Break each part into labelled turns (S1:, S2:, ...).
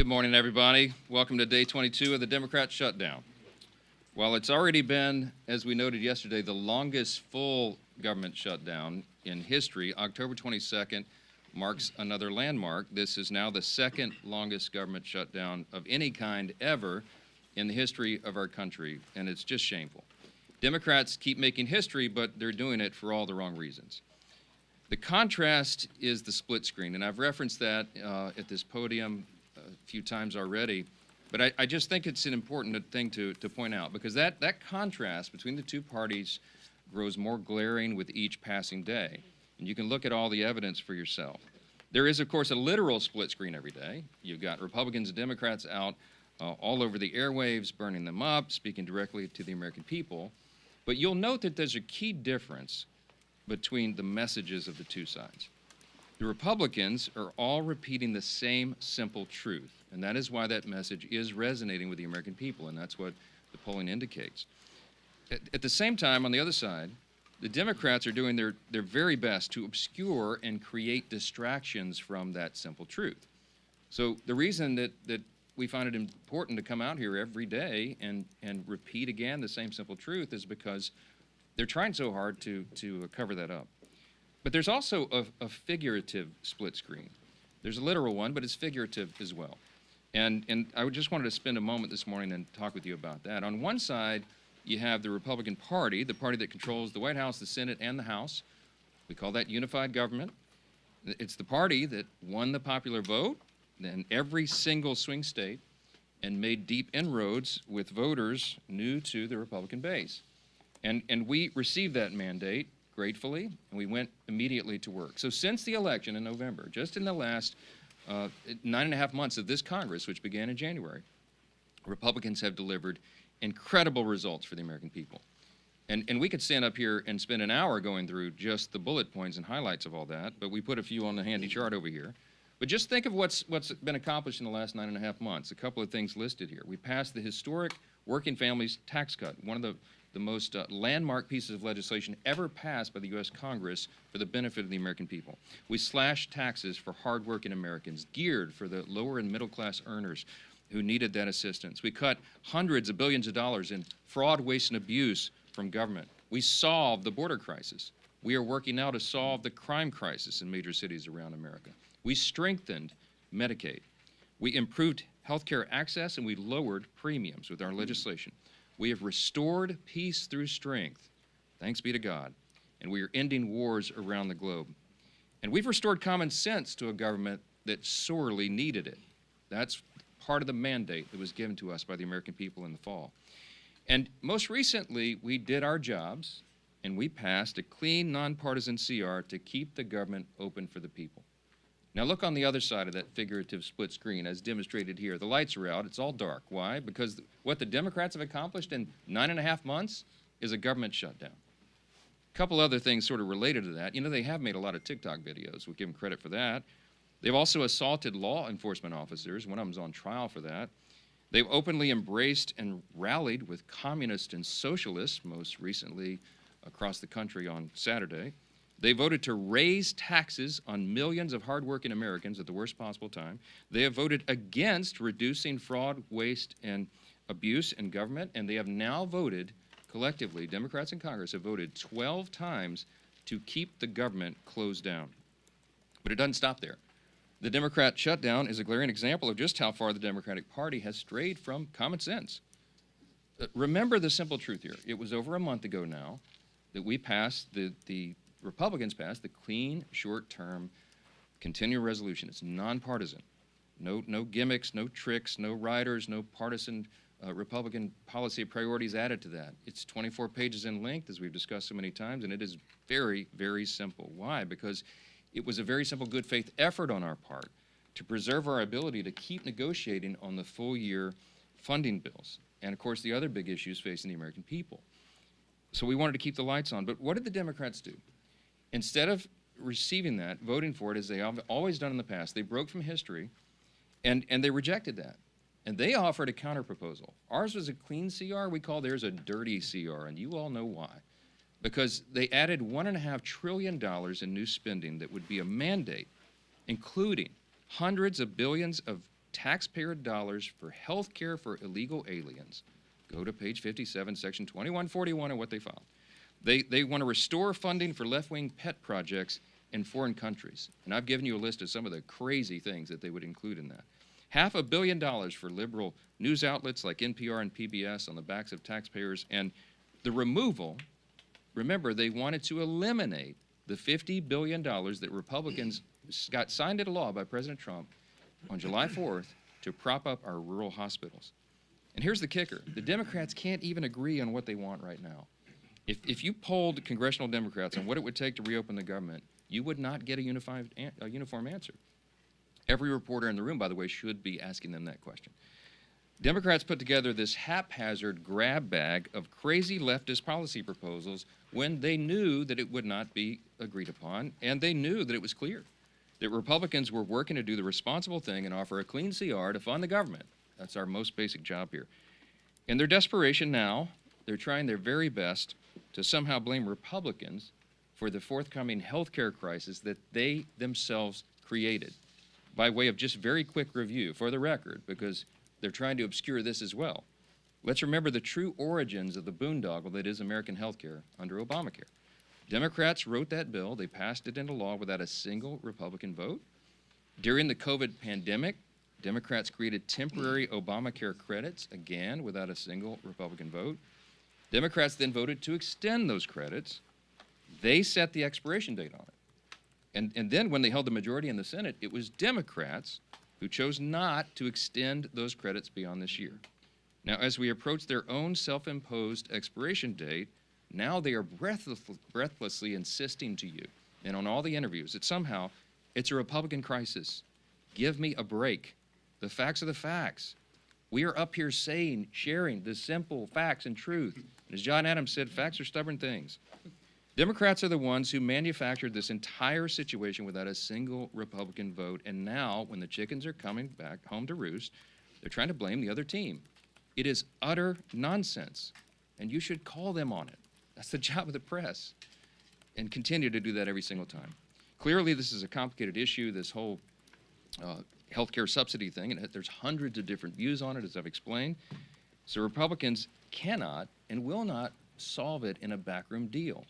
S1: morning, everybody. Welcome to day 22 of the Democrat shutdown. While it's already been, as we noted yesterday, the longest full government shutdown in history, October 22nd marks another landmark. This is now the second longest government shutdown of any kind ever in the history of our country, and it's just shameful. Democrats keep making history, but they're doing it for all the wrong reasons. The contrast is the split screen, and I've referenced that at this podium a few times already, but I just think it's an important thing to point out, because that contrast between the two parties grows more glaring with each passing day, and you can look at all the evidence for yourself. There is, of course, a literal split screen every day. You've got Republicans and Democrats out all over the airwaves, burning them up, speaking directly to the American people, but you'll note that there's a key difference between the messages of the two sides. The Republicans are all repeating the same simple truth, and that is why that message is resonating with the American people, and that's what the polling indicates. At the same time, on the other side, the Democrats are doing their very best to obscure and create distractions from that simple truth. So the reason that we find it important to come out here every day and repeat again the same simple truth is because they're trying so hard to cover that up. But there's also a figurative split screen. There's a literal one, but it's figurative as well. And I just wanted to spend a moment this morning and talk with you about that. On one side, you have the Republican Party, the party that controls the White House, the Senate, and the House. We call that unified government. It's the party that won the popular vote in every single swing state and made deep inroads with voters new to the Republican base. And we received that mandate gratefully, and we went immediately to work. So since the election in November, just in the last 9.5 months of this Congress, which began in January, Republicans have delivered incredible results for the American people. And we could stand up here and spend an hour going through just the bullet points and highlights of all that, but we put a few on the handy chart over here. But just think of what's been accomplished in the last 9.5 months. A couple of things listed here. We passed the historic Working Families Tax Cut, one of the most landmark pieces of legislation ever passed by the U.S. Congress for the benefit of the American people. We slashed taxes for hardworking Americans, geared for the lower and middle class earners who needed that assistance. We cut hundreds of billions of dollars in fraud, waste, and abuse from government. We solved the border crisis. We are working now to solve the crime crisis in major cities around America. We strengthened Medicaid. We improved health care access, and we lowered premiums with our legislation. We have restored peace through strength, thanks be to God, and we are ending wars around the globe. And we've restored common sense to a government that sorely needed it. That's part of the mandate that was given to us by the American people in the fall. And most recently, we did our jobs, and we passed a clean, nonpartisan CR to keep the government open for the people. Now look on the other side of that figurative split screen as demonstrated here. The lights are out, it's all dark. Why? Because what the Democrats have accomplished in 9.5 months is a government shutdown. A couple other things sort of related to that. You know, they have made a lot of TikTok videos. We give them credit for that. They've also assaulted law enforcement officers. One of them's on trial for that. They've openly embraced and rallied with communists and socialists, most recently across the country on Saturday. They voted to raise taxes on millions of hardworking Americans at the worst possible time. They have voted against reducing fraud, waste, and abuse in government, and they have now voted, collectively, Democrats in Congress have voted 12 times to keep the government closed down. But it doesn't stop there. The Democrat shutdown is a glaring example of just how far the Democratic Party has strayed from common sense. Remember the simple truth here. It was over a month ago now that we passed the Republicans passed the clean, short-term, continuing resolution. It's nonpartisan. No gimmicks, no tricks, no riders, no partisan Republican policy priorities added to that. It's 24 pages in length, as we've discussed so many times, and it is very, very simple. Why? Because it was a very simple good faith effort on our part to preserve our ability to keep negotiating on the full-year funding bills, and of course the other big issues facing the American people. So we wanted to keep the lights on, but what did the Democrats do? Instead of receiving that, voting for it as they have always done in the past, they broke from history and they rejected that. And they offered a counterproposal. Ours was a clean CR. We call theirs a dirty CR, and you all know why. Because they added $1.5 trillion in new spending that would be a mandate, including hundreds of billions of taxpayer dollars for health care for illegal aliens. Go to page 57, section 2141 of what they filed. They want to restore funding for left-wing pet projects in foreign countries. And I've given you a list of some of the crazy things that they would include in that. $500 million for liberal news outlets like NPR and PBS on the backs of taxpayers, and the removal, remember, they wanted to eliminate the $50 billion that Republicans got signed into law by President Trump on July 4th to prop up our rural hospitals. And here's the kicker. The Democrats can't even agree on what they want right now. If you polled congressional Democrats on what it would take to reopen the government, you would not get a uniform answer. Every reporter in the room, by the way, should be asking them that question. Democrats put together this haphazard grab bag of crazy leftist policy proposals when they knew that it would not be agreed upon, and they knew that it was clear that Republicans were working to do the responsible thing and offer a clean CR to fund the government. That's our most basic job here. In their desperation now, they're trying their very best to somehow blame Republicans for the forthcoming health care crisis that they themselves created, by way of just very quick review, for the record, because they're trying to obscure this as well. Let's remember the true origins of the boondoggle that is American health care under Obamacare. Democrats wrote that bill. They passed it into law without a single Republican vote. During the COVID pandemic, Democrats created temporary Obamacare credits, again, without a single Republican vote. Democrats then voted to extend those credits. They set the expiration date on it. And then when they held the majority in the Senate, it was Democrats who chose not to extend those credits beyond this year. Now, as we approach their own self-imposed expiration date, now they are breathlessly insisting to you, and on all the interviews, that somehow it's a Republican crisis. Give me a break. The facts are the facts. We are up here sharing the simple facts and truth. And as John Adams said, facts are stubborn things. Democrats are the ones who manufactured this entire situation without a single Republican vote, and now, when the chickens are coming back home to roost, they're trying to blame the other team. It is utter nonsense, and you should call them on it. That's the job of the press, and continue to do that every single time. Clearly, this is a complicated issue, this whole healthcare subsidy thing, and there's hundreds of different views on it, as I've explained. So Republicans cannot and will not solve it in a backroom deal.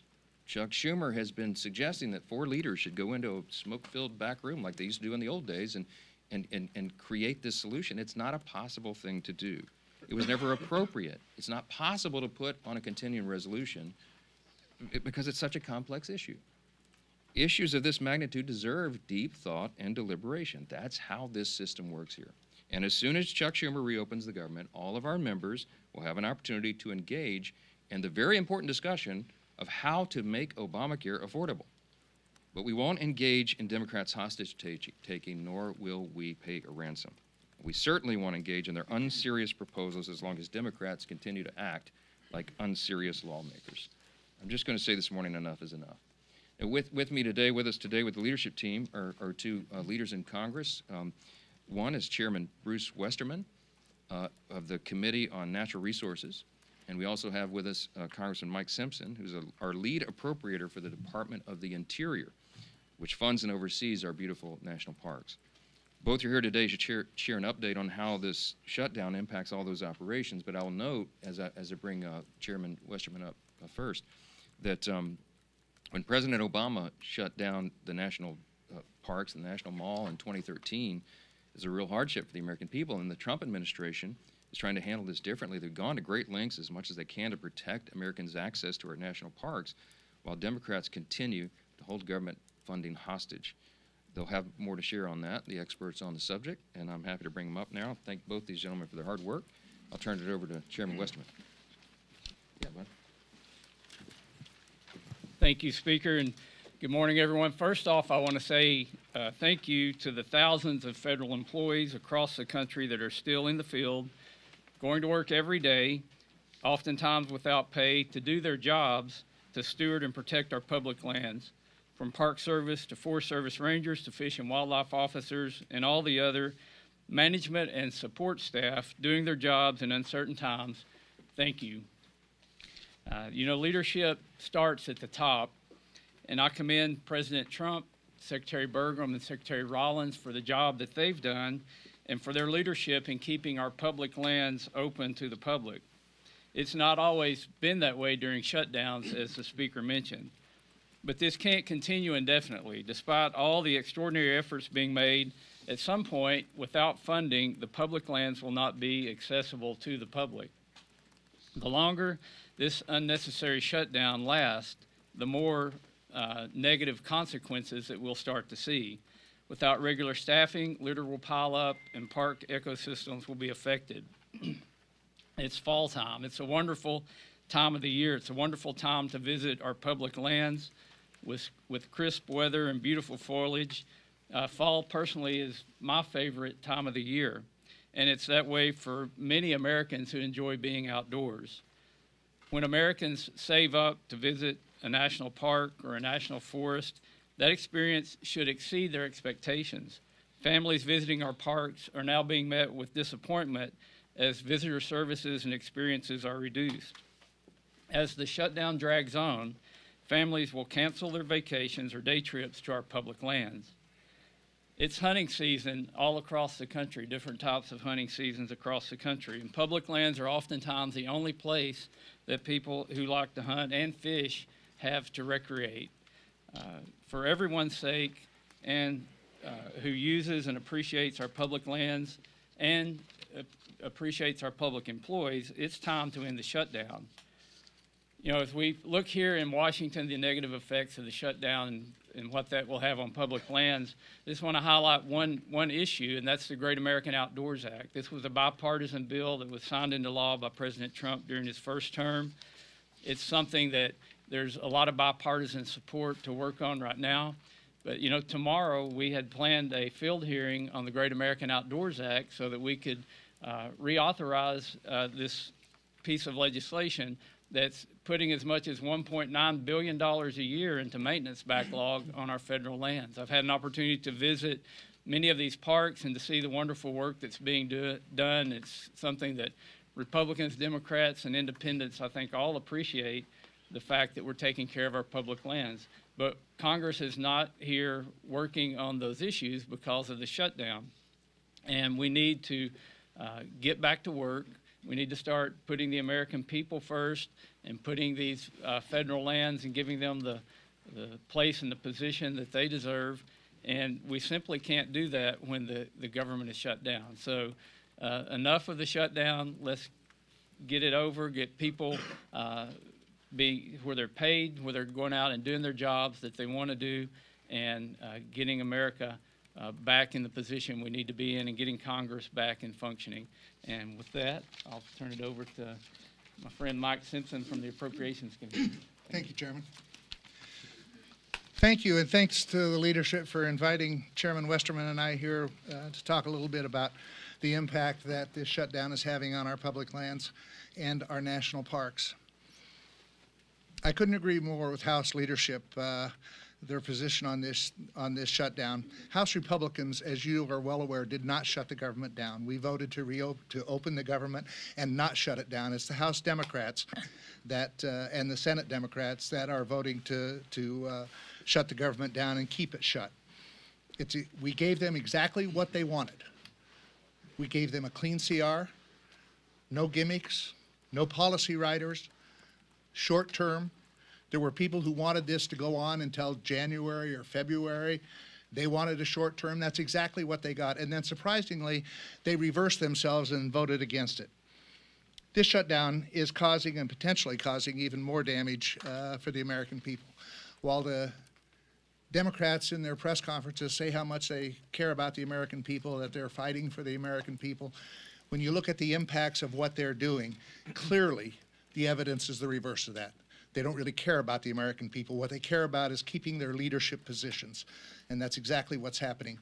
S1: Chuck Schumer has been suggesting that 4 leaders should go into a smoke-filled back room like they used to do in the old days and create this solution. It's not a possible thing to do. It was never appropriate. It's not possible to put on a continuing resolution because it's such a complex issue. Issues of this magnitude deserve deep thought and deliberation. That's how this system works here. And as soon as Chuck Schumer reopens the government, all of our members will have an opportunity to engage in the very important discussion of how to make Obamacare affordable. But we won't engage in Democrats' hostage-taking, nor will we pay a ransom. We certainly won't engage in their unserious proposals as long as Democrats continue to act like unserious lawmakers. I'm just going to say this morning, enough is enough. And with us today with the leadership team are 2 leaders in Congress. One is Chairman Bruce Westerman of the Committee on Natural Resources. And we also have with us Congressman Mike Simpson, who's our lead appropriator for the Department of the Interior, which funds and oversees our beautiful national parks. Both are here today to share an update on how this shutdown impacts all those operations, but I'll note, as I bring Chairman Westerman up first, that when President Obama shut down the national parks, the National Mall in 2013, it was a real hardship for the American people, and the Trump administration is trying to handle this differently. They've gone to great lengths as much as they can to protect Americans' access to our national parks, while Democrats continue to hold government funding hostage. They'll have more to share on that, the experts on the subject, and I'm happy to bring them up now. Thank both these gentlemen for their hard work. I'll turn it over to Chairman Westerman. Yeah, bud.
S2: Thank you, Speaker, and good morning, everyone. First off, I want to say thank you to the thousands of federal employees across the country that are still in the field, going to work every day, oftentimes without pay, to do their jobs to steward and protect our public lands, from Park Service to Forest Service Rangers to Fish and Wildlife officers and all the other management and support staff doing their jobs in uncertain times. Thank you. Leadership starts at the top, and I commend President Trump, Secretary Burgum, and Secretary Rollins for the job that they've done and for their leadership in keeping our public lands open to the public. It's not always been that way during shutdowns, as the speaker mentioned. But this can't continue indefinitely. Despite all the extraordinary efforts being made, at some point, without funding, the public lands will not be accessible to the public. The longer this unnecessary shutdown lasts, the more negative consequences that we'll start to see. Without regular staffing, litter will pile up and park ecosystems will be affected. It's fall time. It's a wonderful time of the year. It's a wonderful time to visit our public lands with crisp weather and beautiful foliage. Fall personally is my favorite time of the year, and it's that way for many Americans who enjoy being outdoors. When Americans save up to visit a national park or a national forest, that experience should exceed their expectations. Families visiting our parks are now being met with disappointment as visitor services and experiences are reduced. As the shutdown drags on, families will cancel their vacations or day trips to our public lands. It's hunting season all across the country, different types of hunting seasons across the country. And public lands are oftentimes the only place that people who like to hunt and fish have to recreate. For everyone's sake, and who uses and appreciates our public lands and appreciates our public employees, it's time to end the shutdown. You know, as we look here in Washington, the negative effects of the shutdown and what that will have on public lands, I just want to highlight one issue, and that's the Great American Outdoors Act. This was a bipartisan bill that was signed into law by President Trump during his first term. It's something that there's a lot of bipartisan support to work on right now. But, you know, tomorrow we had planned a field hearing on the Great American Outdoors Act so that we could reauthorize this piece of legislation that's putting as much as $1.9 billion a year into maintenance backlog on our federal lands. I've had an opportunity to visit many of these parks and to see the wonderful work that's being done. It's something that Republicans, Democrats, and independents, I think, all appreciate the fact that we're taking care of our public lands. But Congress is not here working on those issues because of the shutdown. And we need to get back to work. We need to start putting the American people first and putting these federal lands and giving them the place and the position that they deserve. And we simply can't do that when the government is shut down. So enough of the shutdown. Let's get it over, get people be where they're paid, where they're going out and doing their jobs that they want to do, and getting America back in the position we need to be in and getting Congress back and functioning. And with that, I'll turn it over to my friend Mike Simpson from the Appropriations Committee.
S3: Thank you, Chairman. Thank you, and thanks to the leadership for inviting Chairman Westerman and I here to talk a little bit about the impact that this shutdown is having on our public lands and our national parks. I couldn't agree more with House leadership, their position on this shutdown. House Republicans, as you are well aware, did not shut the government down. We voted to open the government and not shut it down. It's the House Democrats that and the Senate Democrats that are voting to shut the government down and keep it shut. We gave them exactly what they wanted. We gave them a clean CR, no gimmicks, no policy riders, short term. There were people who wanted this to go on until January or February. They wanted a short term. That's exactly what they got. And then surprisingly, they reversed themselves and voted against it. This shutdown is causing and potentially causing even more damage for the American people. While the Democrats in their press conferences say how much they care about the American people, that they're fighting for the American people, when you look at the impacts of what they're doing, clearly the evidence is the reverse of that. They don't really care about the American people. What they care about is keeping their leadership positions, and that's exactly what's happening.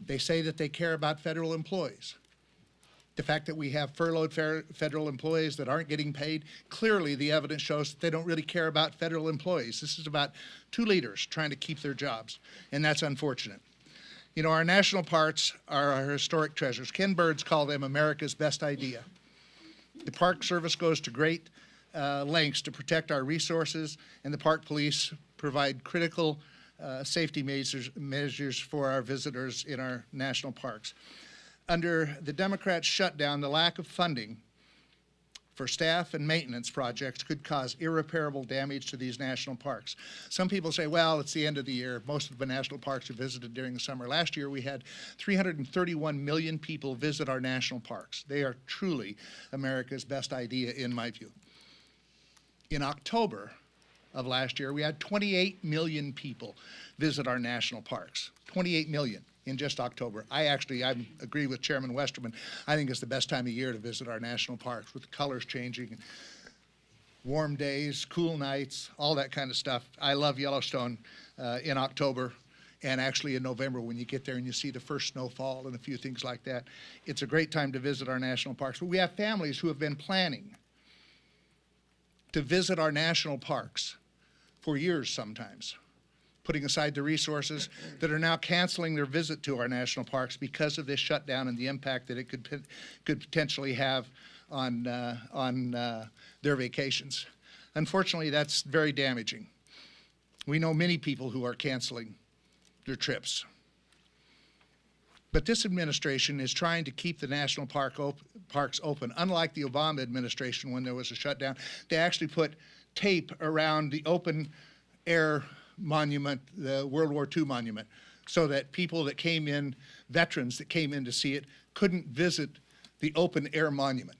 S3: They say that they care about federal employees. The fact that we have furloughed federal employees that aren't getting paid, clearly the evidence shows that they don't really care about federal employees. This is about two leaders trying to keep their jobs, and that's unfortunate. You know, our national parks are our historic treasures. Ken Bird's called them America's best idea. The Park Service goes to great lengths to protect our resources, and the Park Police provide critical safety measures for our visitors in our national parks. under the Democrats' shutdown, the lack of funding for staff and maintenance projects could cause irreparable damage to these national parks. Some people say, well, it's the end of the year. Most of the national parks are visited during the summer. Last year, we had 331 million people visit our national parks. They are truly America's best idea, in my view. In October of last year, we had 28 million people visit our national parks. 28 million. In just October. I agree with Chairman Westerman. I think it's the best time of year to visit our national parks with the colors changing, warm days, cool nights, all that kind of stuff. I love Yellowstone in October and actually in November when you get there and you see the first snowfall and a few things like that. It's a great time to visit our national parks. But we have families who have been planning to visit our national parks for years sometimes, putting aside the resources, that are now canceling their visit to our national parks because of this shutdown and the impact that it could potentially have on their vacations. Unfortunately, that's very damaging. We know many people who are canceling their trips. But this administration is trying to keep the national parks open. Unlike the Obama administration when there was a shutdown, they actually put tape around the open air monument, the World War II monument, so that people that came in, veterans that came in to see it, couldn't visit the open air monument.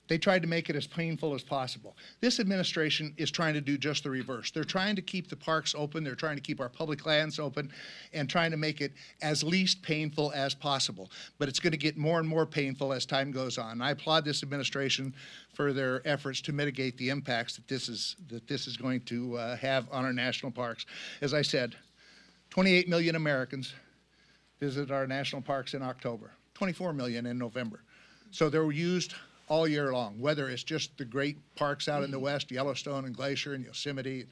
S3: They tried to make it as painful as possible. This administration is trying to do just the reverse. They're trying to keep the parks open, they're trying to keep our public lands open, and trying to make it as least painful as possible. But it's going to get more and more painful as time goes on. I applaud this administration for their efforts to mitigate the impacts that this is going to have on our national parks. As I said, 28 million Americans visited our national parks in October, 24 million in November. So they were used all year long, whether it's just the great parks out in the west, Yellowstone and Glacier and Yosemite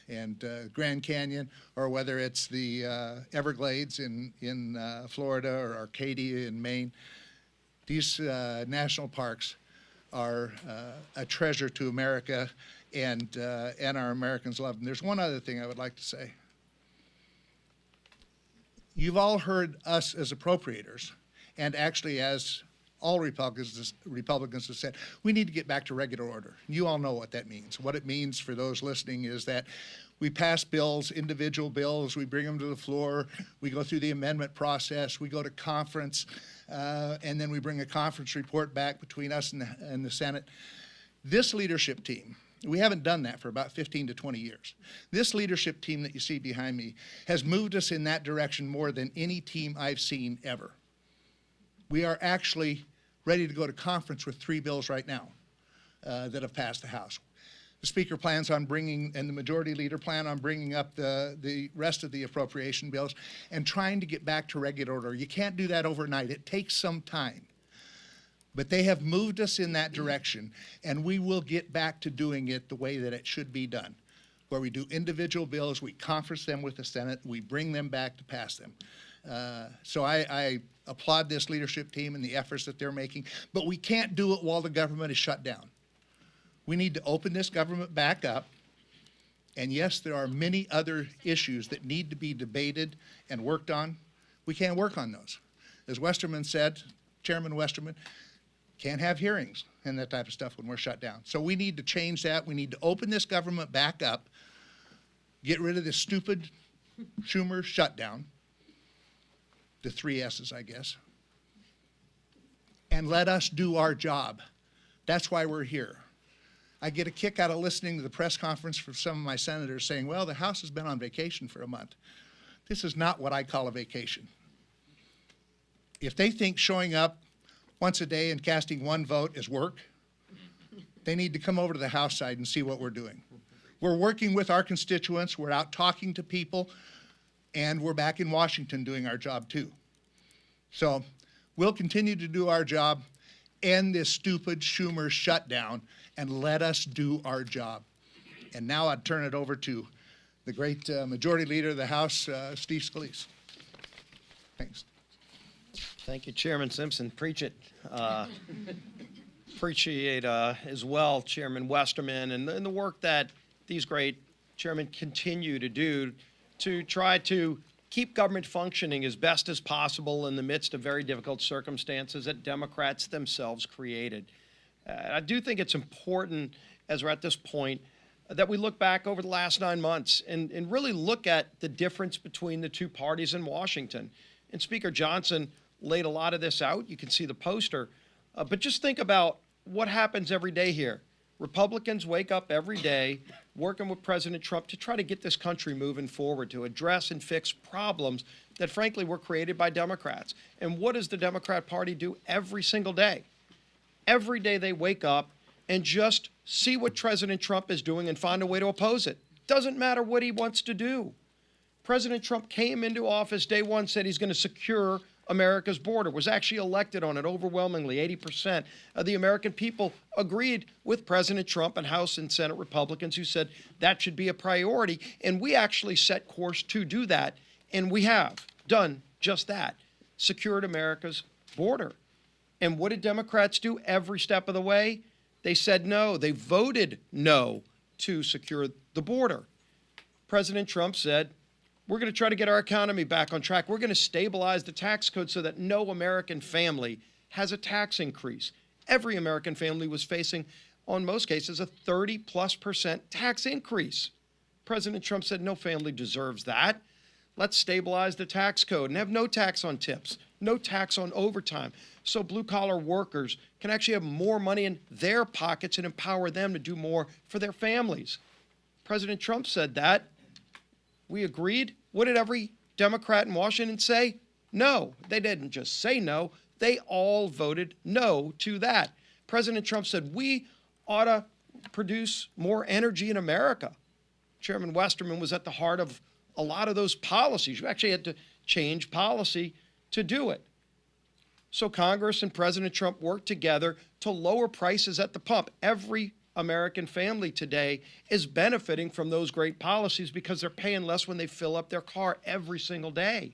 S3: and Grand Canyon, or whether it's the Everglades in Florida or Arcadia in Maine. These national parks are a treasure to America, and our Americans love them. There's one other thing I would like to say. You've all heard us as appropriators, and actually as all Republicans have said, we need to get back to regular order. You all know what that means. What it means for those listening is that we pass bills, individual bills, we bring them to the floor, we go through the amendment process, we go to conference, and then we bring a conference report back between us and the Senate. This leadership team, we haven't done that for about 15 to 20 years. This leadership team that you see behind me has moved us in that direction more than any team I've seen ever. We are actually ready to go to conference with 3 bills right now that have passed the House. The Speaker plans on bringing, and the Majority Leader plan on bringing up the rest of the appropriation bills and trying to get back to regular order. You can't do that overnight. It takes some time. But they have moved us in that direction, and we will get back to doing it the way that it should be done, where we do individual bills, we conference them with the Senate, we bring them back to pass them. So I applaud this leadership team and the efforts that they're making, but we can't do it while the government is shut down. We need to open this government back up, and yes, there are many other issues that need to be debated and worked on. We can't work on those. As Westerman said, Chairman Westerman, can't have hearings and that type of stuff when we're shut down. So we need to change that. We need to open this government back up, get rid of this stupid Schumer shutdown, the 3 S's, I guess, and let us do our job. That's why we're here. I get a kick out of listening to the press conference from some of my senators saying, well, the House has been on vacation for a month. This is not what I call a vacation. If they think showing up once a day and casting 1 vote is work, they need to come over to the House side and see what we're doing. We're working with our constituents, we're out talking to people, and we're back in Washington doing our job too. So we'll continue to do our job, end this stupid Schumer shutdown, and let us do our job. And now I'd turn it over to the great Majority Leader of the House, Steve Scalise. Thanks.
S4: Thank you, Chairman Simpson. Preach it. Appreciate as well Chairman Westerman and the work that these great chairmen continue to do to try to keep government functioning as best as possible in the midst of very difficult circumstances that Democrats themselves created. I do think it's important, as we're at this point, that we look back over the last 9 months and really look at the difference between the two parties in Washington. And Speaker Johnson laid a lot of this out. You can see the poster. But just think about what happens every day here. Republicans wake up every day working with President Trump to try to get this country moving forward, to address and fix problems that, frankly, were created by Democrats. And what does the Democrat Party do every single day? Every day they wake up and just see what President Trump is doing and find a way to oppose it. Doesn't matter what he wants to do. President Trump came into office day one, said he's going to secure America's border, was actually elected on it overwhelmingly. 80% of the American people agreed with President Trump and House and Senate Republicans who said that should be a priority. And we actually set course to do that. And we have done just that, secured America's border. And what did Democrats do every step of the way? They said no. They voted no to secure the border. President Trump said, we're going to try to get our economy back on track. We're going to stabilize the tax code so that no American family has a tax increase. Every American family was facing, on most cases, a 30+% tax increase. President Trump said no family deserves that. Let's stabilize the tax code and have no tax on tips, no tax on overtime, so blue-collar workers can actually have more money in their pockets and empower them to do more for their families. President Trump said that. We agreed. What did every Democrat in Washington say? No. They didn't just say no. They all voted no to that. President Trump said we ought to produce more energy in America. Chairman Westerman was at the heart of a lot of those policies. You actually had to change policy to do it. So Congress and President Trump worked together to lower prices at the pump. Every American family today is benefiting from those great policies because they're paying less when they fill up their car every single day.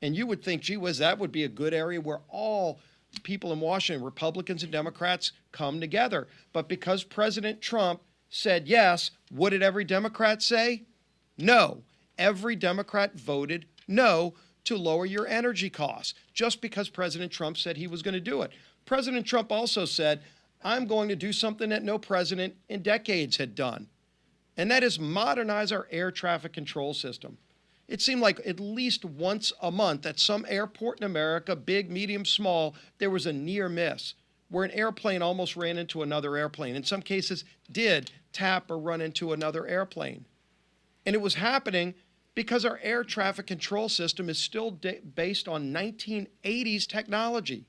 S4: And you would think, gee whiz, that would be a good area where all people in Washington, Republicans and Democrats, come together. But because President Trump said yes, what did every Democrat say? No. Every Democrat voted no to lower your energy costs, just because President Trump said he was going to do it. President Trump also said, I'm going to do something that no president in decades had done, and that is modernize our air traffic control system. It seemed like at least once a month at some airport in America, big, medium, small, there was a near miss where an airplane almost ran into another airplane. In some cases, did tap or run into another airplane. And it was happening because our air traffic control system is still based on 1980s technology.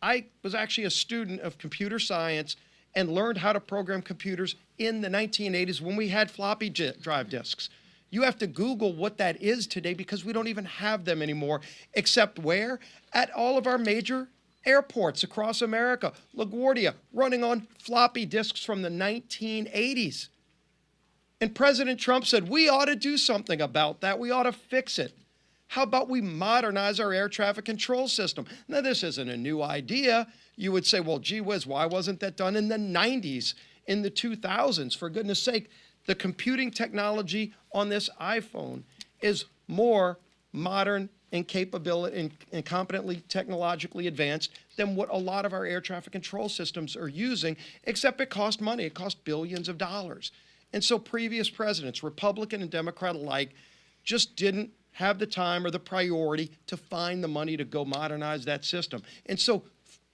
S4: I was actually a student of computer science and learned how to program computers in the 1980s when we had floppy drive disks. You have to Google what that is today because we don't even have them anymore, except where? At all of our major airports across America. LaGuardia running on floppy disks from the 1980s. And President Trump said, we ought to do something about that. We ought to fix it. How about we modernize our air traffic control system? Now, this isn't a new idea. You would say, well, gee whiz, why wasn't that done in the 90s, in the 2000s? For goodness sake, the computing technology on this iPhone is more modern and capable and competently technologically advanced than what a lot of our air traffic control systems are using, except it cost money. It cost billions of dollars. And so previous presidents, Republican and Democrat alike, just didn't have the time or the priority to find the money to go modernize that system. And so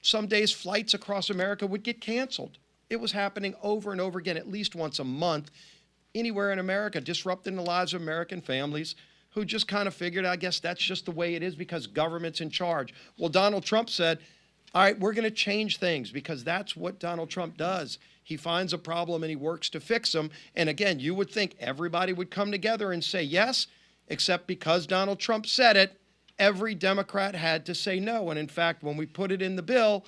S4: some days flights across America would get canceled. It was happening over and over again, at least once a month, anywhere in America, disrupting the lives of American families who just kind of figured, I guess that's just the way it is because government's in charge. Well, Donald Trump said, all right, we're going to change things because that's what Donald Trump does. He finds a problem and he works to fix them. And again, you would think everybody would come together and say yes, except because Donald Trump said it, every Democrat had to say no. And in fact, when we put it in the bill,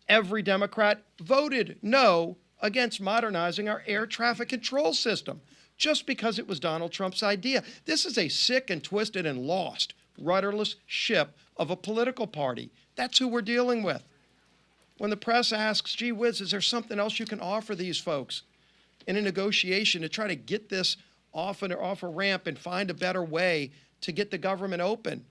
S4: every Democrat voted no against modernizing our air traffic control system, just because it was Donald Trump's idea. This is a sick and twisted and lost, rudderless ship of a political party. That's who we're dealing with. When the press asks, gee whiz, is there something else you can offer these folks in a negotiation to try to get this off a ramp and find a better way to get the government open.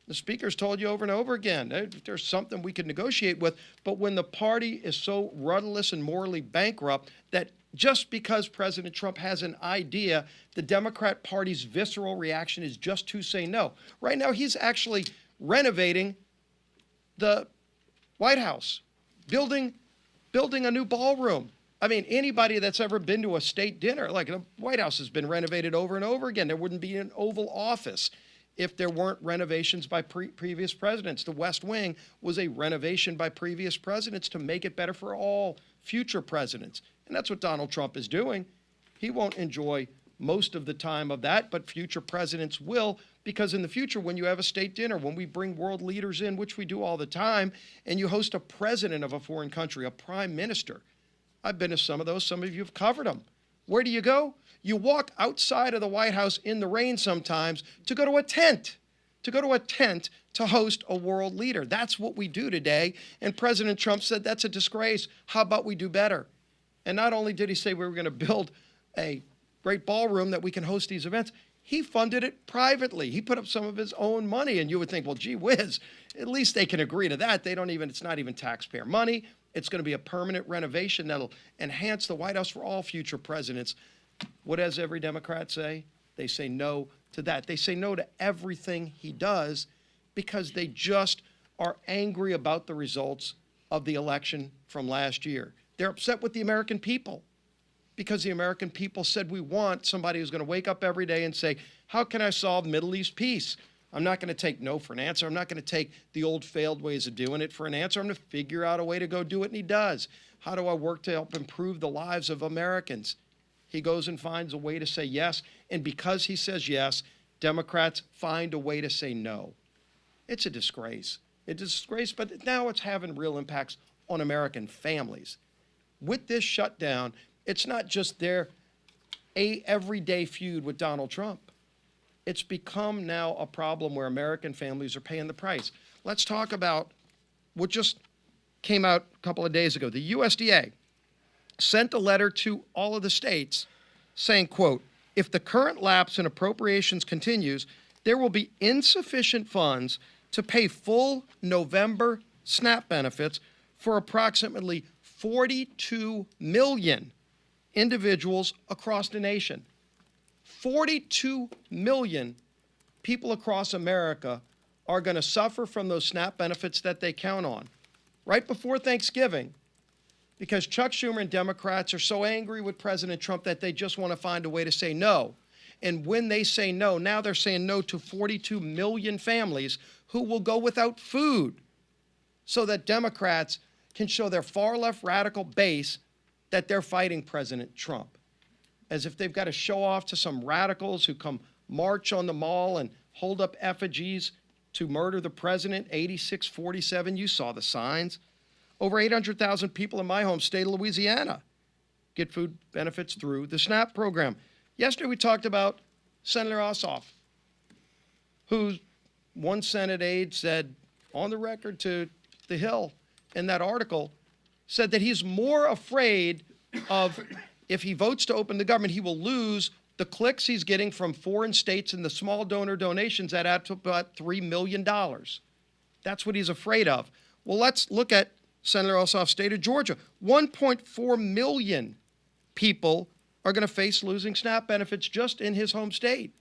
S4: The speaker's told you over and over again, there's something we could negotiate with, but when the party is so rudderless and morally bankrupt that just because President Trump has an idea, the Democrat Party's visceral reaction is just to say no. Right now, he's actually renovating the White House, building a new ballroom. I mean, anybody that's ever been to a state dinner, like the White House has been renovated over and over again. There wouldn't be an Oval Office if there weren't renovations by previous presidents. The West Wing was a renovation by previous presidents to make it better for all future presidents. And that's what Donald Trump is doing. He won't enjoy most of the time of that, but future presidents will, because in the future, when you have a state dinner, when we bring world leaders in, which we do all the time, and you host a president of a foreign country, a prime minister. I've been to some of those. Some of you have covered them. Where do you go? You walk outside of the White House in the rain sometimes to go to a tent, to host a world leader. That's what we do today. And President Trump said, that's a disgrace. How about we do better? And not only did he say we were going to build a great ballroom that we can host these events, he funded it privately. He put up some of his own money. And you would think, well, gee whiz, at least they can agree to that. It's not even taxpayer money. It's going to be a permanent renovation that'll enhance the White House for all future presidents. What does every Democrat say? They say no to that. They say no to everything he does because they just are angry about the results of the election from last year. They're upset with the American people because the American people said we want somebody who's going to wake up every day and say, how can I solve Middle East peace? I'm not going to take no for an answer. I'm not going to take the old failed ways of doing it for an answer. I'm going to figure out a way to go do it, and he does. How do I work to help improve the lives of Americans? He goes and finds a way to say yes, and because he says yes, Democrats find a way to say no. It's a disgrace. It's a disgrace, but now it's having real impacts on American families. With this shutdown, it's not just their everyday feud with Donald Trump. It's become now a problem where American families are paying the price. Let's talk about what just came out a couple of days ago. The USDA sent a letter to all of the states saying, quote, if the current lapse in appropriations continues, there will be insufficient funds to pay full November SNAP benefits for approximately 42 million individuals across the nation. 42 million people across America are going to suffer from those SNAP benefits that they count on. Right before Thanksgiving, because Chuck Schumer and Democrats are so angry with President Trump that they just want to find a way to say no. And when they say no, now they're saying no to 42 million families who will go without food so that Democrats can show their far-left radical base that they're fighting President Trump. As if they've got to show off to some radicals who come march on the mall and hold up effigies to murder the president, 8647, you saw the signs. Over 800,000 people in my home state of Louisiana get food benefits through the SNAP program. Yesterday we talked about Senator Ossoff, who one Senate aide said on the record to The Hill in that article, said that he's more afraid of if he votes to open the government, he will lose the clicks he's getting from foreign states and the small donor donations that add to about $3 million. That's what he's afraid of. Well, let's look at Senator Ossoff's state of Georgia. 1.4 million people are going to face losing SNAP benefits just in his home state.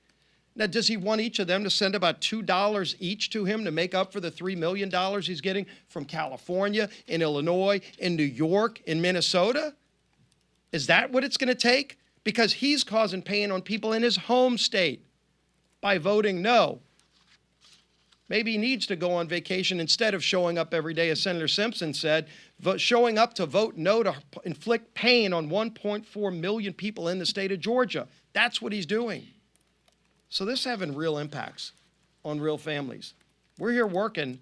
S4: Now, does he want each of them to send about $2 each to him to make up for the $3 million he's getting from California, in Illinois, in New York, in Minnesota? Is that what it's going to take? Because he's causing pain on people in his home state by voting no. Maybe he needs to go on vacation instead of showing up every day, as Senator Simpson said, showing up to vote no to inflict pain on 1.4 million people in the state of Georgia. That's what he's doing. So this is having real impacts on real families. We're here working,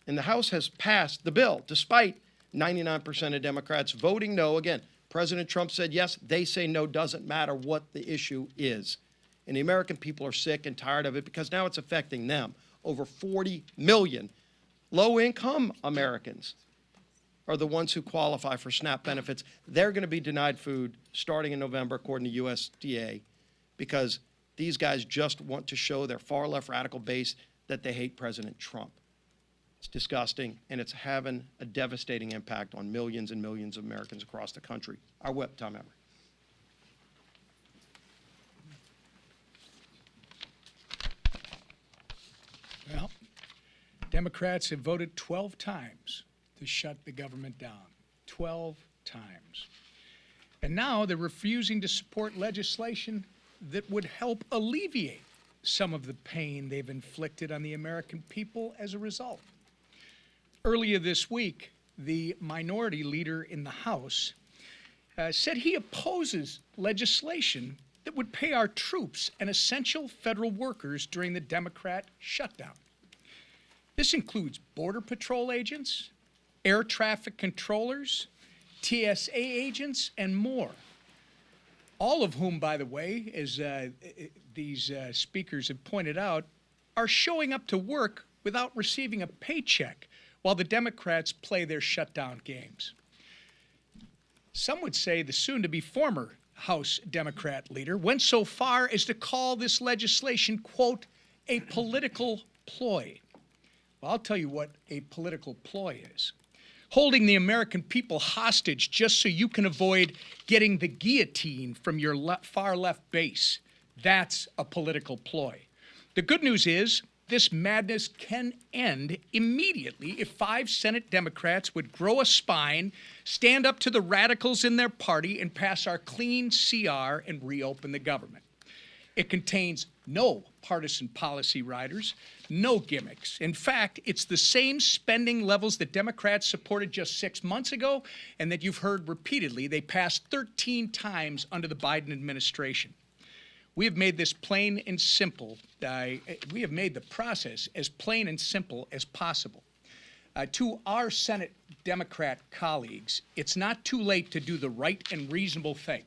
S4: and the House has passed the bill, despite 99% of Democrats voting no. Again, President Trump said yes, they say no, doesn't matter what the issue is. And the American people are sick and tired of it because now it's affecting them. Over 40 million low-income Americans are the ones who qualify for SNAP benefits. They're going to be denied food starting in November, according to USDA. because these guys just want to show their far left radical base that they hate President Trump. It's disgusting, and it's having a devastating impact on millions and millions of Americans across the country. Our whip, Tom Emmer.
S5: Well, Democrats have voted 12 times to shut the government down. 12 times. And now they're refusing to support legislation that would help alleviate some of the pain they've inflicted on the American people as a result. Earlier this week, the minority leader in the House said he opposes legislation that would pay our troops and essential federal workers during the Democrat shutdown. This includes Border Patrol agents, air traffic controllers, TSA agents, and more. All of whom, by the way, as these speakers have pointed out, are showing up to work without receiving a paycheck while the Democrats play their shutdown games. Some would say the soon-to-be former House Democrat leader went so far as to call this legislation, quote, a political ploy. Well, I'll tell you what a political ploy is. Holding the American people hostage just so you can avoid getting the guillotine from your far left base. That's a political ploy. The good news is this madness can end immediately if 5 Senate Democrats would grow a spine, stand up to the radicals in their party, and pass our clean CR and reopen the government. It contains no partisan policy riders, no gimmicks. In fact, it's the same spending levels that Democrats supported just 6 months ago and that you've heard repeatedly they passed 13 times under the Biden administration. We have made this plain and simple. We have made the process as plain and simple as possible. To our Senate Democrat colleagues, it's not too late to do the right and reasonable thing.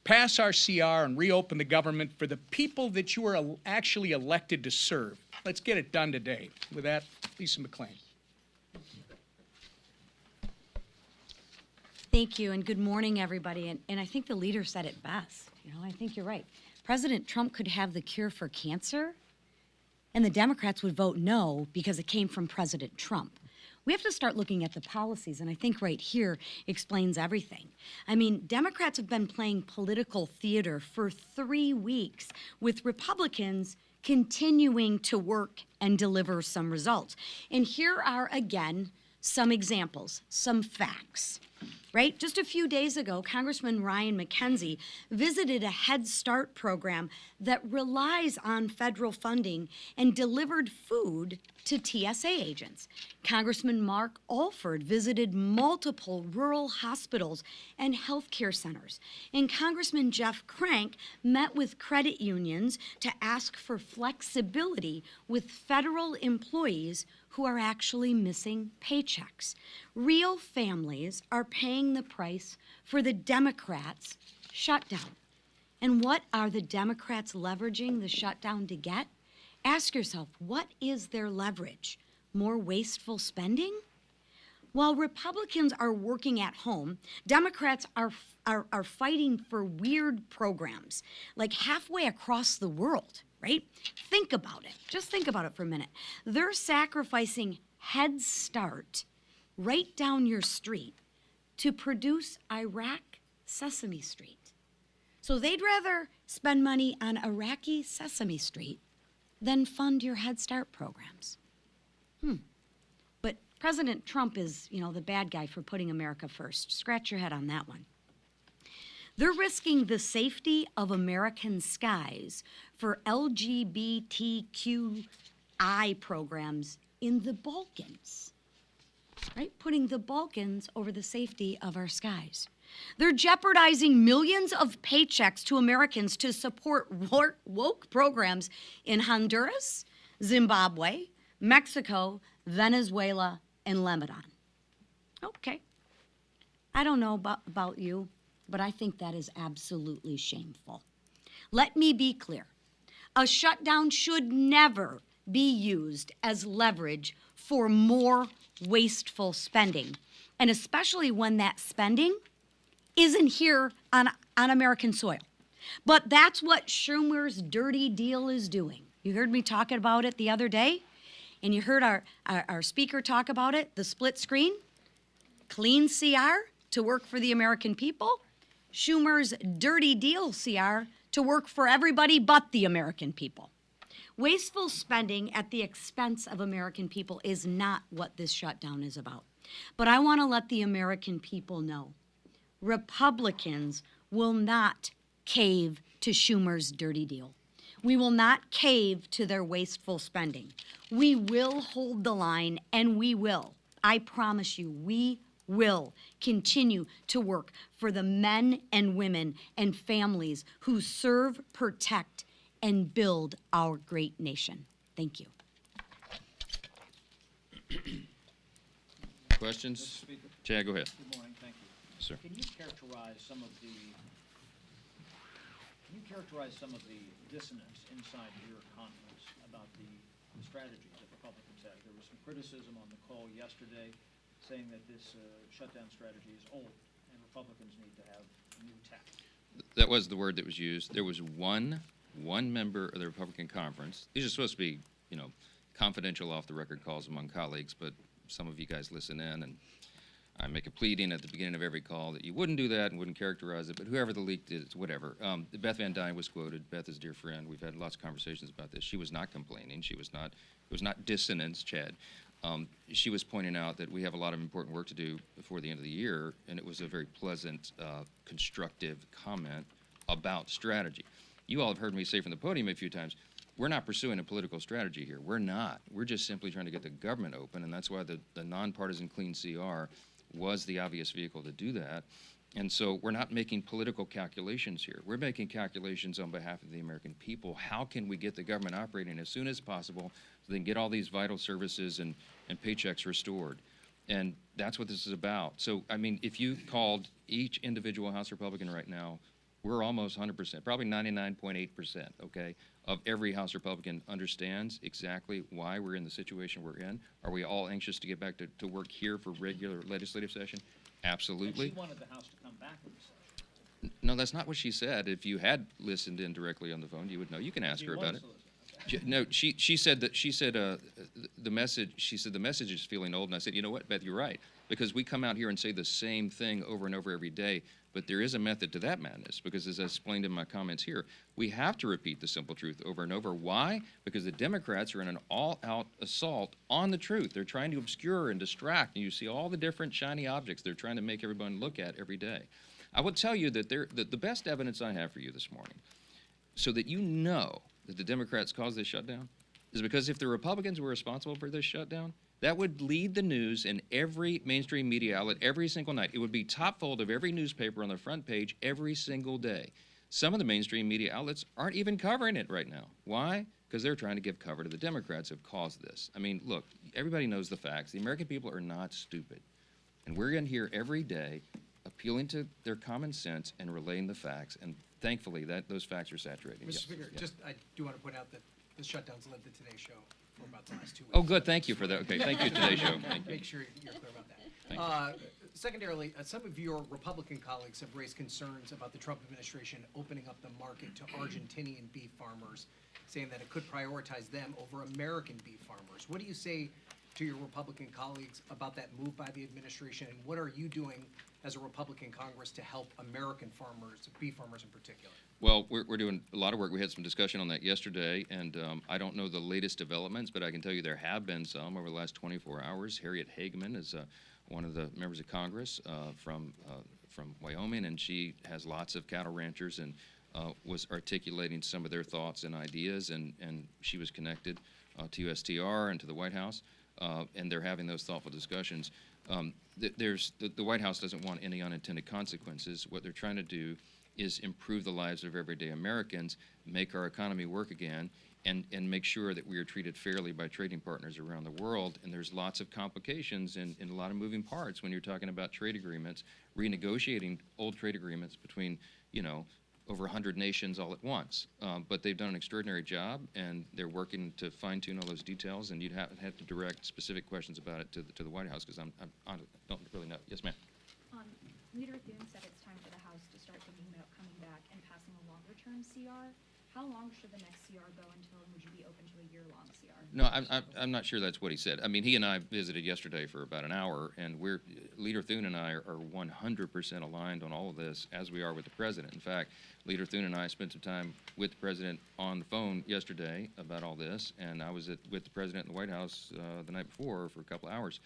S5: Pass our CR and reopen the government for the people that you are actually elected to serve. Let's get it done today. With that, Lisa McClain.
S6: Thank you, and good morning, everybody. And I think the leader said it best. I think you're right. President Trump could have the cure for cancer, and the Democrats would vote no because it came from President Trump. We have to start looking at the policies, and I think right here explains everything. I mean, Democrats have been playing political theater for 3 weeks with Republicans continuing to work and deliver some results. And here are, again, some examples, some facts. Right? Just a few days ago, Congressman Ryan McKenzie visited a Head Start program that relies on federal funding and delivered food to TSA agents. Congressman Mark Alford visited multiple rural hospitals and healthcare centers. And Congressman Jeff Crank met with credit unions to ask for flexibility with federal employees who are actually missing paychecks. Real families are paying the price for the Democrats' shutdown. And what are the Democrats leveraging the shutdown to get? Ask yourself, what is their leverage? More wasteful spending? While Republicans are working at home, Democrats are fighting for weird programs, like halfway across the world, right? Think about it. Just think about it for a minute. They're sacrificing Head Start right down your street to produce Iraq Sesame Street. So they'd rather spend money on Iraqi Sesame Street than fund your Head Start programs. But President Trump is, the bad guy for putting America first. Scratch your head on that one. They're risking the safety of American skies for LGBTQI programs in the Balkans, right? Putting the Balkans over the safety of our skies. They're jeopardizing millions of paychecks to Americans to support woke programs in Honduras, Zimbabwe, Mexico, Venezuela, and Lebanon. Okay. I don't know about you, but I think that is absolutely shameful. Let me be clear. A shutdown should never be used as leverage for more wasteful spending, and especially when that spending isn't here on American soil. But that's what Schumer's dirty deal is doing. You heard me talking about it the other day, and you heard our speaker talk about it, the split screen. Clean CR to work for the American people. Schumer's dirty deal CR to work for everybody but the American people. Wasteful spending at the expense of American people is not what this shutdown is about. But I want to let the American people know Republicans will not cave to Schumer's dirty deal. We will not cave to their wasteful spending. We will hold the line, and we will. I promise you, we will continue to work for the men and women and families who serve, protect, and build our great nation. Thank you.
S1: Questions? Chad, go ahead.
S7: Good morning, thank you.
S1: Sir.
S7: Can you characterize some of the dissonance inside your conference about the strategies that Republicans have? There was some criticism on the call yesterday saying that this shutdown strategy is old and Republicans need to have a new tack.
S1: That was the word that was used. There was one member of the Republican conference. These are supposed to be, confidential off-the-record calls among colleagues, but some of you guys listen in, and I make a pleading at the beginning of every call that you wouldn't do that and wouldn't characterize it, but whoever the leak is, whatever. Beth Van Dyne was quoted. Beth is a dear friend. We've had lots of conversations about this. She was not complaining. It was not dissonance, Chad. She was pointing out that we have a lot of important work to do before the end of the year, and it was a very pleasant, constructive comment about strategy. You all have heard me say from the podium a few times, we're not pursuing a political strategy here. We're not. We're just simply trying to get the government open, and that's why the nonpartisan Clean CR was the obvious vehicle to do that. And so we're not making political calculations here. We're making calculations on behalf of the American people. How can we get the government operating as soon as possible so they can get all these vital services and paychecks restored? And that's what this is about. So, I mean, if you called each individual House Republican right now, we're almost 100%, probably 99.8%, okay, of every House Republican understands exactly why we're in the situation we're in. Are we all anxious to get back to work here for regular legislative session? Absolutely.
S7: And she wanted the House to come back in the session.
S1: No, that's not what she said. If you had listened in directly on the phone, you would know. You can ask her about it. No, she said the message is feeling old, and I said, you know what, Beth, you're right, because we come out here and say the same thing over and over every day, but there is a method to that madness, because as I explained in my comments here, we have to repeat the simple truth over and over. Why? Because the Democrats are in an all-out assault on the truth. They're trying to obscure and distract, and you see all the different shiny objects they're trying to make everyone look at every day. I will tell you that the best evidence I have for you this morning, so that you know that the Democrats caused this shutdown, is because if the Republicans were responsible for this shutdown, that would lead the news in every mainstream media outlet every single night. It would be top fold of every newspaper on the front page every single day. Some of the mainstream media outlets aren't even covering it right now. Why? Because they're trying to give cover to the Democrats who have caused this. I mean, look, everybody knows the facts. The American people are not stupid. And we're in here every day appealing to their common sense and relaying the facts. And thankfully, those facts are saturating.
S8: Mr.
S1: Yes.
S8: Speaker,
S1: Yes.
S8: I do want to point out that the shutdown's led the Today Show for about the last 2 weeks.
S1: Oh, good. Thank you for that. Okay. Thank you, Today Show. Thank you.
S8: Make sure you're clear about that.
S1: Thank you.
S8: Secondarily, some of your Republican colleagues have raised concerns about the Trump administration opening up the market to Argentinian beef farmers, saying that it could prioritize them over American beef farmers. What do you say to your Republican colleagues about that move by the administration, and what are you doing as a Republican Congress to help American farmers, beef farmers in particular?
S1: Well, we're doing a lot of work. We had some discussion on that yesterday, and I don't know the latest developments, but I can tell you there have been some over the last 24 hours. Harriet Hageman is one of the members of Congress from Wyoming, and she has lots of cattle ranchers and was articulating some of their thoughts and ideas, and she was connected to USTR and to the White House, and they're having those thoughtful discussions. The White House doesn't want any unintended consequences. What they're trying to do is improve the lives of everyday Americans, make our economy work again, and make sure that we are treated fairly by trading partners around the world. And there's lots of complications and a lot of moving parts when you're talking about trade agreements, renegotiating old trade agreements between, over 100 nations all at once. But they've done an extraordinary job, and they're working to fine-tune all those details, and you'd have to direct specific questions about it to the White House, because I don't really know. Yes, ma'am.
S9: Leader Thune said it's time for the House to start thinking about coming back and passing a longer-term short-term CR. How long should the next CR go until, and would you be open to a year-long CR?
S1: No, I'm not sure that's what he said. I mean, he and I visited yesterday for about an hour, and Leader Thune and I are 100% aligned on all of this, as we are with the president. In fact, Leader Thune and I spent some time with the president on the phone yesterday about all this, and I was with the president in the White House the night before for a couple hours.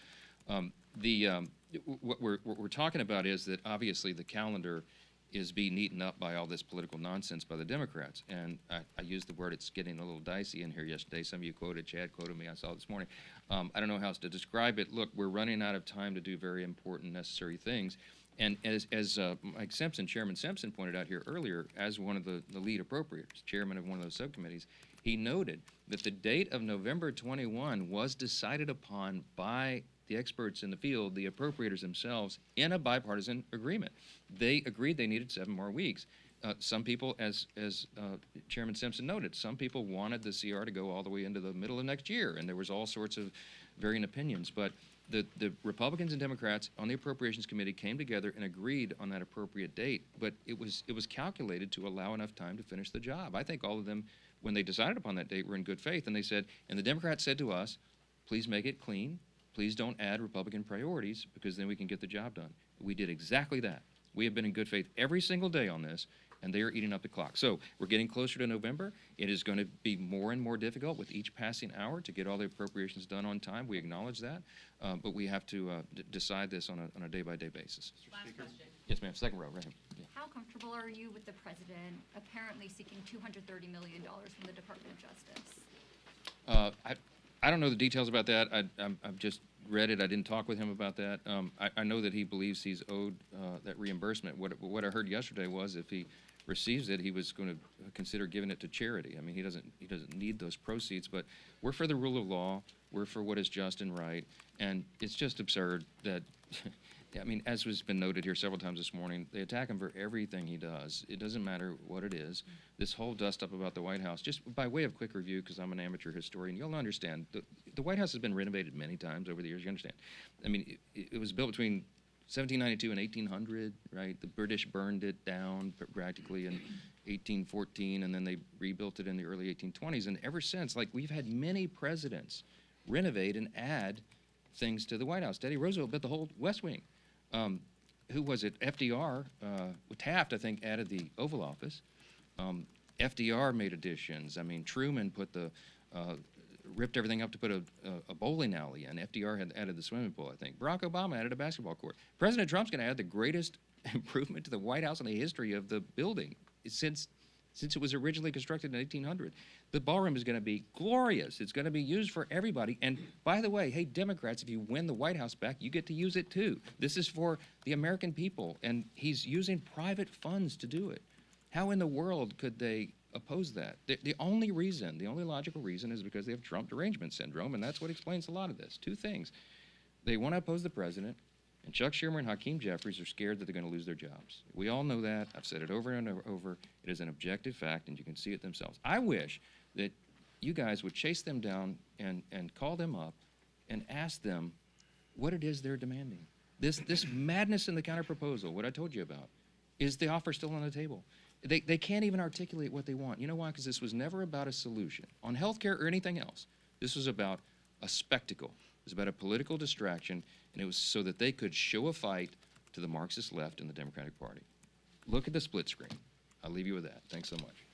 S1: What we're talking about is that obviously the calendar is being eaten up by all this political nonsense by the Democrats. And I used the word, it's getting a little dicey in here yesterday. Some of you quoted, Chad quoted me, I saw it this morning. I don't know how else to describe it. Look, we're running out of time to do very important, necessary things. And as Mike Simpson, Chairman Simpson pointed out here earlier, as one of the lead appropriators, chairman of one of those subcommittees, he noted that the date of November 21 was decided upon by the experts in the field, the appropriators themselves, in a bipartisan agreement. They agreed they needed 7 more weeks. Some people, as Chairman Simpson noted, some people wanted the CR to go all the way into the middle of next year, and there was all sorts of varying opinions. But the Republicans and Democrats on the Appropriations Committee came together and agreed on that appropriate date. But it was calculated to allow enough time to finish the job. I think all of them, when they decided upon that date, were in good faith. And they said, and the Democrats said to us, please make it clean. Please don't add Republican priorities, because then we can get the job done. We did exactly that. We have been in good faith every single day on this, and they are eating up the clock. So we're getting closer to November. It is going to be more and more difficult with each passing hour to get all the appropriations done on time. We acknowledge that, but we have to decide this on a day-by-day basis.
S10: Last question.
S1: Yes, ma'am. Second row, right here. Yeah.
S10: How comfortable are you with the president apparently seeking $230 million from the Department of Justice?
S1: I don't know the details about that. I've just read it. I didn't talk with him about that. I know that he believes he's owed that reimbursement. What I heard yesterday was if he receives it, he was going to consider giving it to charity. I mean, he doesn't need those proceeds, but we're for the rule of law. We're for what is just and right, and it's just absurd that. I mean, as has been noted here several times this morning, they attack him for everything he does. It doesn't matter what it is. This whole dust-up about the White House, just by way of quick review, because I'm an amateur historian, you'll understand, the White House has been renovated many times over the years, you understand. I mean, it was built between 1792 and 1800, right? The British burned it down practically in 1814, and then they rebuilt it in the early 1820s. And ever since, like, we've had many presidents renovate and add things to the White House. Teddy Roosevelt built the whole West Wing. Who was it? FDR, Taft, I think, added the Oval Office. FDR made additions. I mean, Truman ripped everything up to put a bowling alley in. FDR had added the swimming pool, I think. Barack Obama added a basketball court. President Trump's going to add the greatest improvement to the White House in the history of the building since it was originally constructed in 1800. The ballroom is going to be glorious. It's going to be used for everybody. And by the way, hey, Democrats, if you win the White House back, you get to use it too. This is for the American people, and he's using private funds to do it. How in the world could they oppose that? The only logical reason is because they have Trump derangement syndrome, and that's what explains a lot of this. 2 things. They want to oppose the president, and Chuck Schumer and Hakeem Jeffries are scared that they're going to lose their jobs. We all know that. I've said it over and over. It is an objective fact, and you can see it themselves. I wish that you guys would chase them down and call them up and ask them what it is they're demanding. This madness in the counterproposal, what I told you about, is the offer still on the table? They can't even articulate what they want. You know why? Because this was never about a solution on health care or anything else. This was about a spectacle. It was about a political distraction, and it was so that they could show a fight to the Marxist left in the Democratic Party. Look at the split screen. I'll leave you with that. Thanks so much.